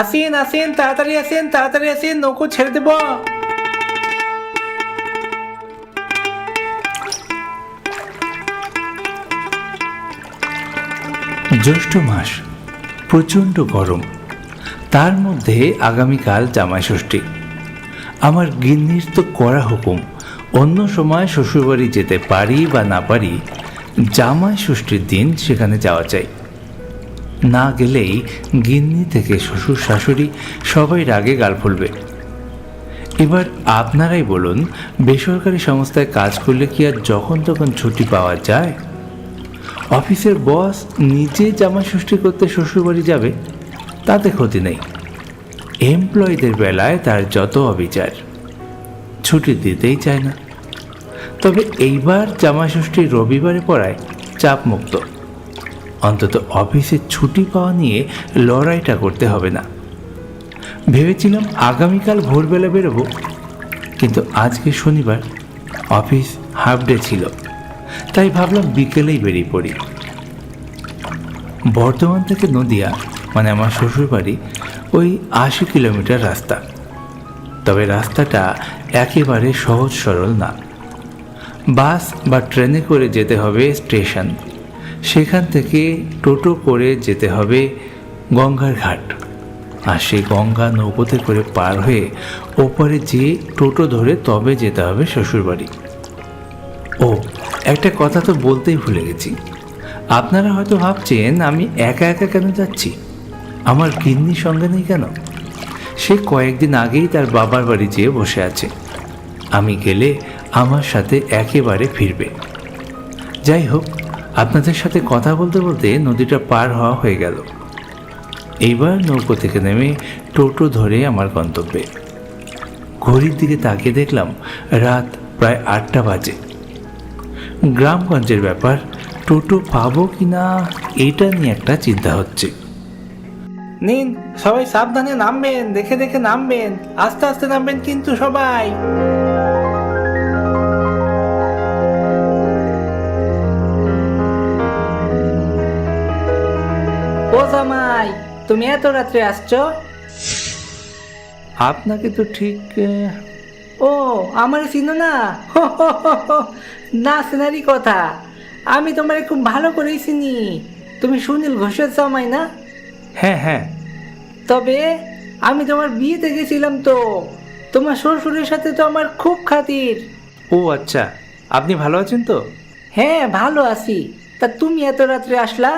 আসেন আসেন, তাড়াতাড়ি আসেন, তাড়াতাড়ি আসেন, নৌকো ছেড়ে দেব। জ্যৈষ্ঠ মাস, প্রচণ্ড গরম। তার মধ্যে আগামীকাল জামাই ষষ্ঠী। আমার গিন্নির তো কড়া হুকুম, অন্য সময় শ্বশুরবাড়ি যেতে পারি বা না পারি, জামাই ষষ্ঠীর দিন সেখানে যাওয়া চাই। না গেলেই গিন্নি থেকে শ্বশুর শাশুড়ি সবাই রাগে গাল ফুলবে। এবার আপনারাই বলুন, বেসরকারি সংস্থায় কাজ করলে কি আর যখন তখন ছুটি পাওয়া যায়? অফিসের বস নিজে জামাই ষষ্ঠী করতে শ্বশুরবাড়ি যাবে, তাতে ক্ষতি নেই। এমপ্লয়ীদের বেলায় তার যত অবিচার, ছুটি দিতেই চায় না। তবে এইবার জামাই ষষ্ঠী রবিবারে পড়ায় চাপমুক্ত, অন্তত অফিসে ছুটি পাওয়া নিয়ে লড়াইটা করতে হবে না। ভেবেছিলাম আগামীকাল ভোরবেলা বেরোবো, কিন্তু আজকে শনিবার, অফিস হাফ ডে ছিল, তাই ভাবলাম বিকেলেই বেরিয়ে পড়ি। বর্ধমান থেকে নদিয়া মানে আমার শ্বশুরবাড়ি ওই 80 কিলোমিটার রাস্তা। তবে রাস্তাটা একেবারে সহজ সরল না। বাস বা ট্রেনে করে যেতে হবে স্টেশন, সেখান থেকে টোটো করে যেতে হবে গঙ্গার ঘাট, আর সেই গঙ্গা নৌকোতে করে পার হয়ে ওপারে যেয়ে টোটো ধরে তবে যেতে হবে শ্বশুরবাড়ি। ও, একটা কথা তো বলতেই ভুলে গেছি। আপনারা হয়তো ভাবছেন আমি একা একা কেন যাচ্ছি, আমার গিন্নি সঙ্গে নেই কেন? সে কয়েকদিন আগেই তার বাবার বাড়ি যেয়ে বসে আছে, আমি গেলে আমার সাথে একেবারে ফিরবে। যাই হোক, আপনাদের সাথে কথা বলতে বলতে নদীটা পার হওয়া হয়ে গেল। এইবার নৌকো থেকে নেমে টোটো ধরে আমার গন্তব্যে। ঘড়ির দিকে তাকিয়ে দেখলাম রাত প্রায় 8টা বাজে। গ্রামগঞ্জের ব্যাপার, টোটো পাবো কিনা এটা নিয়ে একটা চিন্তা হচ্ছে। নিন, সবাই সাবধানে নামবেন, দেখে দেখে নামবেন, আস্তে আস্তে নামবেন কিন্তু সবাই। ও জামাই, তুমি এত রাত্রে আসছো? আপনাকে তো ঠিক ও, আমার চিনো না? না চেনারই কথা, আমি তোমারে খুব ভালো করেই চিনি। তুমি সুনীল ঘোষের জামাই না? হ্যাঁ হ্যাঁ। তবে আমি তোমার বিয়েতে গেছিলাম তো, তোমার শ্বশুরের সাথে তো আমার খুব খাতির। ও আচ্ছা, আপনি ভালো আছেন তো? হ্যাঁ, ভালো আছি। তা তুমি এত রাত্রে আসলা?